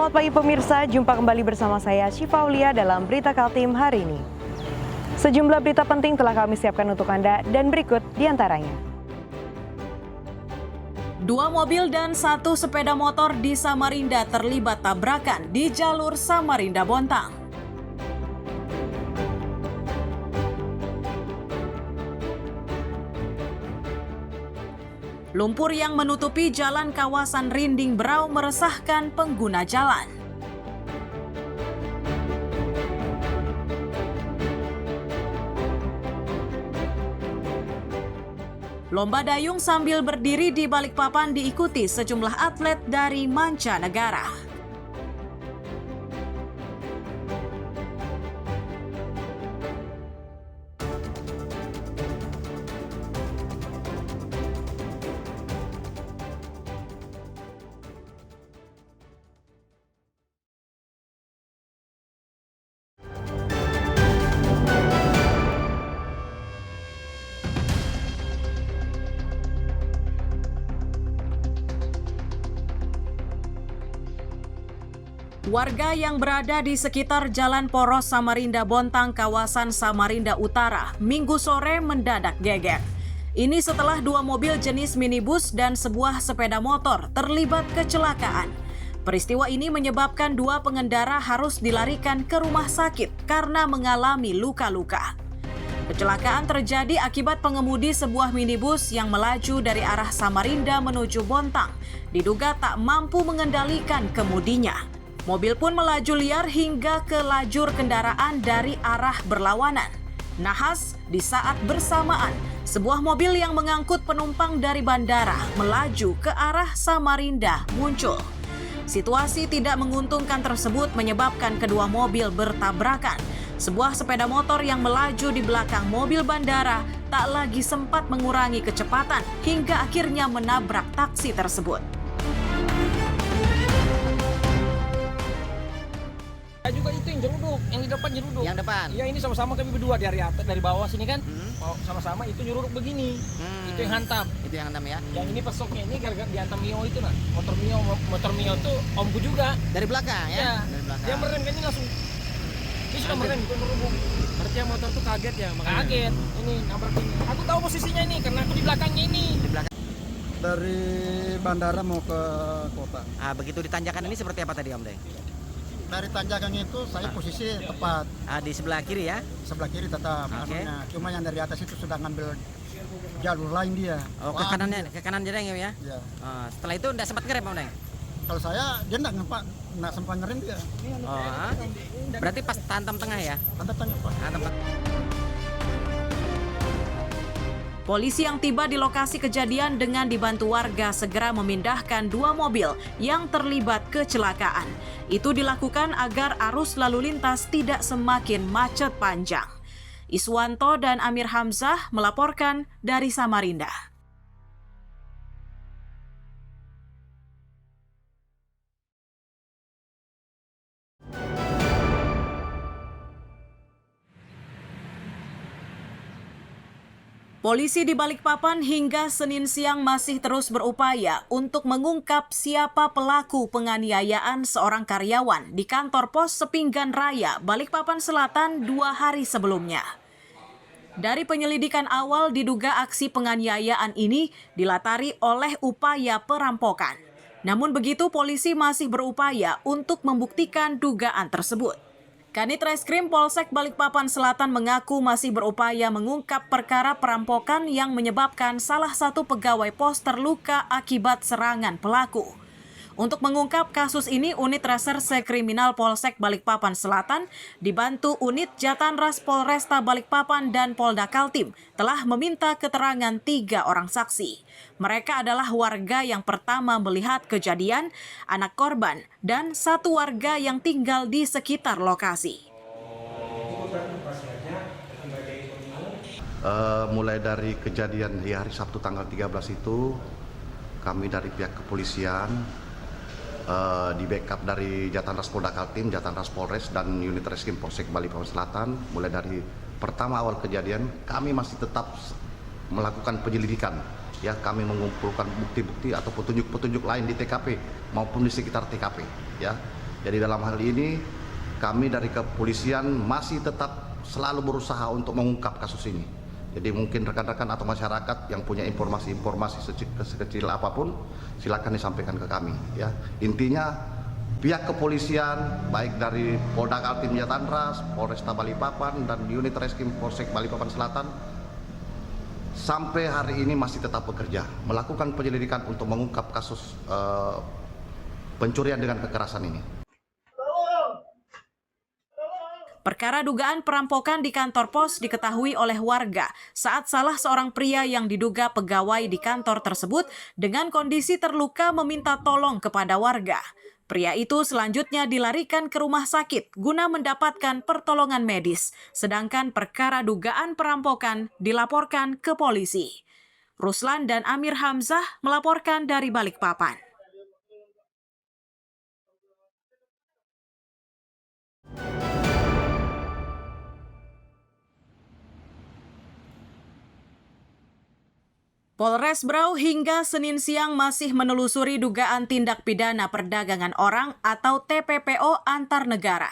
Selamat pagi pemirsa, jumpa kembali bersama saya Syifa Aulia dalam Berita Kaltim hari ini. Sejumlah berita penting telah kami siapkan untuk Anda dan berikut diantaranya. 2 mobil dan 1 sepeda motor di Samarinda terlibat tabrakan di jalur Samarinda-Bontang. Lumpur yang menutupi jalan kawasan Rinding Berau meresahkan pengguna jalan. Lomba dayung sambil berdiri di Balikpapan diikuti sejumlah atlet dari mancanegara. Warga yang berada di sekitar Jalan Poros Samarinda-Bontang kawasan Samarinda Utara Minggu sore mendadak geger. Ini setelah 2 mobil jenis minibus dan sebuah sepeda motor terlibat kecelakaan. Peristiwa ini menyebabkan 2 pengendara harus dilarikan ke rumah sakit karena mengalami luka-luka. Kecelakaan terjadi akibat pengemudi sebuah minibus yang melaju dari arah Samarinda menuju Bontang diduga tak mampu mengendalikan kemudinya. Mobil pun melaju liar hingga ke lajur kendaraan dari arah berlawanan. Nahas, di saat bersamaan, sebuah mobil yang mengangkut penumpang dari bandara melaju ke arah Samarinda muncul. Situasi tidak menguntungkan tersebut menyebabkan kedua mobil bertabrakan. Sebuah sepeda motor yang melaju di belakang mobil bandara tak lagi sempat mengurangi kecepatan hingga akhirnya menabrak taksi tersebut. Juga itu yang jeruduk, yang di depan jeruduk. Yang depan? Iya, ini sama-sama kami berdua dari atas, dari bawah sini kan. Sama-sama itu jeruduk begini. Itu yang hantam. Itu yang hantam ya? Yang ini pesoknya ini gara-gara dihantam Mio itu nah. Motor Mio tuh omku juga. Dari belakang ya? Ya. Dari belakang. Dia merem kan ini langsung. Ini sudah merem, bukan merubung. Berarti yang motor tuh kaget ya? Makanya. Kaget. Ini nabrak ini. Aku tahu posisinya ini karena aku di belakangnya ini. Di belakang. Dari bandara mau ke kota. Ah, begitu di tanjakan ini seperti apa tadi Om Deng? Dari tanjakan itu saya posisi tepat Ah, di sebelah kiri ya? sebelah kiri tetap. Oke. Anunya. Cuma yang dari atas itu sudah ngambil jalur lain dia. Oh, ke kanan Deng ya? Ya. Oh, setelah itu enggak sempat ngerem Om Deng? Kalau saya dia enggak sempat ngerem dia. Oh, berarti pas hantam tengah ya? Anda tanya Pak. Hantam Polisi yang tiba di lokasi kejadian dengan dibantu warga segera memindahkan 2 mobil yang terlibat kecelakaan. Itu dilakukan agar arus lalu lintas tidak semakin macet panjang. Iswanto dan Amir Hamzah melaporkan dari Samarinda. Polisi di Balikpapan hingga Senin siang masih terus berupaya untuk mengungkap siapa pelaku penganiayaan seorang karyawan di kantor pos Sepinggan Raya, Balikpapan Selatan 2 hari sebelumnya. Dari penyelidikan awal diduga aksi penganiayaan ini dilatari oleh upaya perampokan. Namun begitu polisi masih berupaya untuk membuktikan dugaan tersebut. Kanit Reskrim Polsek Balikpapan Selatan mengaku masih berupaya mengungkap perkara perampokan yang menyebabkan salah satu pegawai pos terluka akibat serangan pelaku. Untuk mengungkap kasus ini, Unit Reserse Kriminal Polsek Balikpapan Selatan dibantu Unit Jatanras Polresta Balikpapan dan Polda Kaltim telah meminta keterangan 3 orang saksi. Mereka adalah warga yang pertama melihat kejadian, anak korban, dan 1 warga yang tinggal di sekitar lokasi. Mulai dari kejadian di hari Sabtu tanggal 13 itu, kami dari pihak kepolisian di backup dari Jatanras Polda Kaltim, Jatanras Polres, dan Unit Reskrim Polsek Balikpapan Selatan. Mulai dari pertama awal kejadian, kami masih tetap melakukan penyelidikan. Ya, kami mengumpulkan bukti-bukti atau petunjuk-petunjuk lain di TKP maupun di sekitar TKP. Ya, Jadi dalam hal ini kami dari kepolisian masih tetap selalu berusaha untuk mengungkap kasus ini. Jadi mungkin rekan-rekan atau masyarakat yang punya informasi-informasi sekecil apapun, silakan disampaikan ke kami. Ya, intinya pihak kepolisian baik dari Polda Kaltim Jatandras, Polresta Balikpapan dan unit Reskrim Polsek Balikpapan Selatan sampai hari ini masih tetap bekerja melakukan penyelidikan untuk mengungkap kasus pencurian dengan kekerasan ini. Perkara dugaan perampokan di kantor pos diketahui oleh warga saat salah seorang pria yang diduga pegawai di kantor tersebut dengan kondisi terluka meminta tolong kepada warga. Pria itu selanjutnya dilarikan ke rumah sakit guna mendapatkan pertolongan medis, sedangkan perkara dugaan perampokan dilaporkan ke polisi. Ruslan dan Amir Hamzah melaporkan dari Balikpapan. Polres Brau hingga Senin siang masih menelusuri dugaan tindak pidana perdagangan orang atau TPPO antar negara.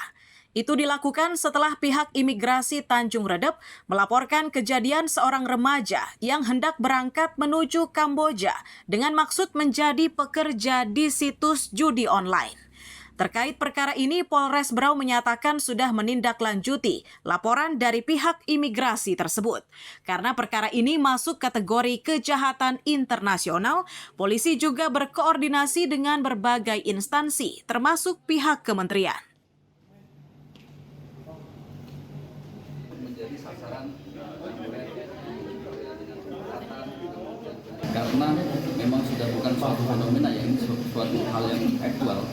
Itu dilakukan setelah pihak imigrasi Tanjung Redep melaporkan kejadian seorang remaja yang hendak berangkat menuju Kamboja dengan maksud menjadi pekerja di situs judi online. Terkait perkara ini, Polres Brau menyatakan sudah menindaklanjuti laporan dari pihak imigrasi tersebut. Karena perkara ini masuk kategori kejahatan internasional, polisi juga berkoordinasi dengan berbagai instansi, termasuk pihak kementerian. Karena memang sudah bukan suatu fenomena ya, ini suatu hal yang aktual.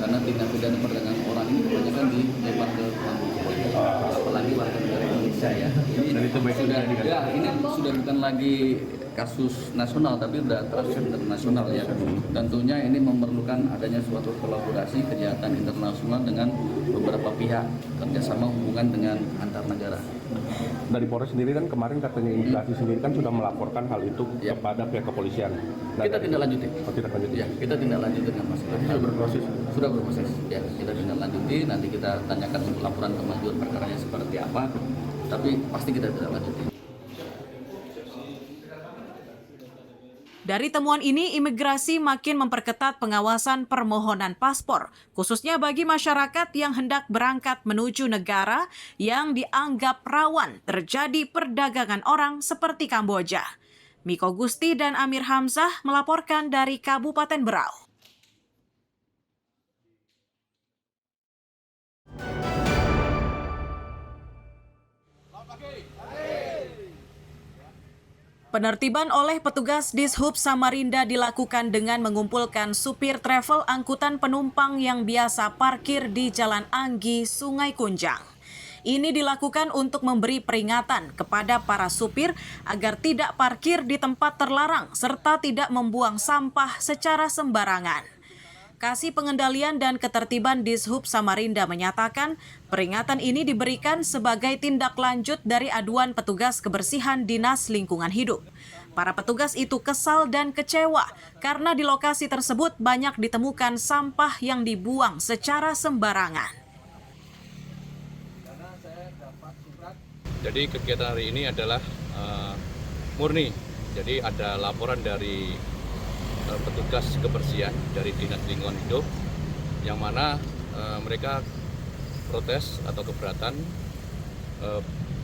Karena tindak pidana perdagangan orang ini kebanyakan dilempar ke Kamboja, apalagi warga negara Indonesia ya. Ini sudah bukan lagi kasus nasional, tapi sudah kasus internasional ya. Tentunya ini memerlukan adanya suatu kolaborasi kejahatan internasional dengan beberapa pihak, kerjasama hubungan dengan antar negara. Dari Polres sendiri kan kemarin katanya imigrasi sendiri kan sudah melaporkan hal itu kepada pihak kepolisian. Kita tindak lanjuti. Tidak lanjuti. Ya, kita tindak lanjuti dengan masalah. Sudah berproses. Sudah berproses. Ya, kita tindak lanjuti. Nanti kita tanyakan laporan kemajuan perkaranya seperti apa. Tapi pasti kita tindak lanjuti. Dari temuan ini, imigrasi makin memperketat pengawasan permohonan paspor, khususnya bagi masyarakat yang hendak berangkat menuju negara yang dianggap rawan terjadi perdagangan orang seperti Kamboja. Miko Gusti dan Amir Hamzah melaporkan dari Kabupaten Berau. Penertiban oleh petugas Dishub Samarinda dilakukan dengan mengumpulkan supir travel angkutan penumpang yang biasa parkir di Jalan Anggi, Sungai Kunjang. Ini dilakukan untuk memberi peringatan kepada para supir agar tidak parkir di tempat terlarang serta tidak membuang sampah secara sembarangan. Kasih Pengendalian dan Ketertiban Dishub Samarinda menyatakan peringatan ini diberikan sebagai tindak lanjut dari aduan petugas kebersihan Dinas Lingkungan Hidup. Para petugas itu kesal dan kecewa karena di lokasi tersebut banyak ditemukan sampah yang dibuang secara sembarangan. Jadi kegiatan hari ini adalah murni. Jadi ada laporan dari petugas kebersihan dari Dinas Lingkungan Hidup yang mana mereka protes atau keberatan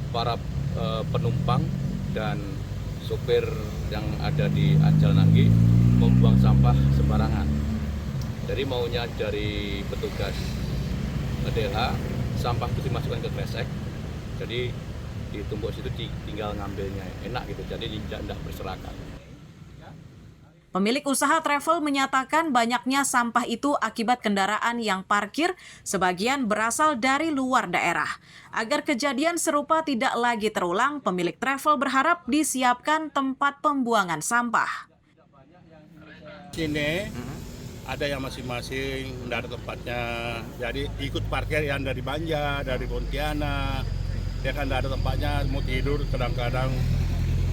para penumpang dan sopir yang ada di Jalan Anggi membuang sampah sembarangan. Jadi maunya dari petugas DLH sampah itu dimasukkan ke kresek, jadi ditumpuk situ tinggal ngambilnya enak gitu, jadi tidak berserakan. Pemilik usaha travel menyatakan banyaknya sampah itu akibat kendaraan yang parkir, sebagian berasal dari luar daerah. Agar kejadian serupa tidak lagi terulang, pemilik travel berharap disiapkan tempat pembuangan sampah. Sini ada yang masing-masing, tidak ada tempatnya. Jadi ikut parkir yang dari Banjar, dari Pontianak, dia kan tidak ada tempatnya, mau tidur kadang-kadang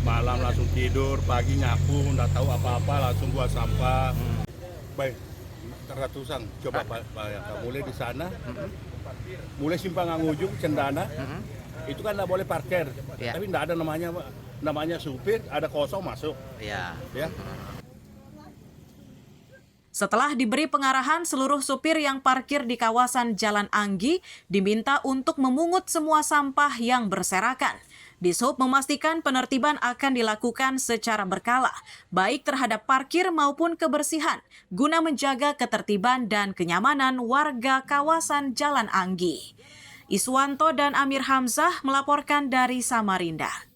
malam langsung tidur, pagi nyapu, nggak tahu apa-apa, langsung buat sampah. Baik, ratusan. Coba bayangkan, mulai di sana, mulai Simpang Ujung, Cendana, itu kan nggak boleh parkir, tapi nggak ada namanya supir, ada kosong masuk. Ya. Setelah diberi pengarahan, seluruh supir yang parkir di kawasan Jalan Anggi diminta untuk memungut semua sampah yang berserakan. Dishub memastikan penertiban akan dilakukan secara berkala, baik terhadap parkir maupun kebersihan, guna menjaga ketertiban dan kenyamanan warga kawasan Jalan Anggi. Iswanto dan Amir Hamzah melaporkan dari Samarinda.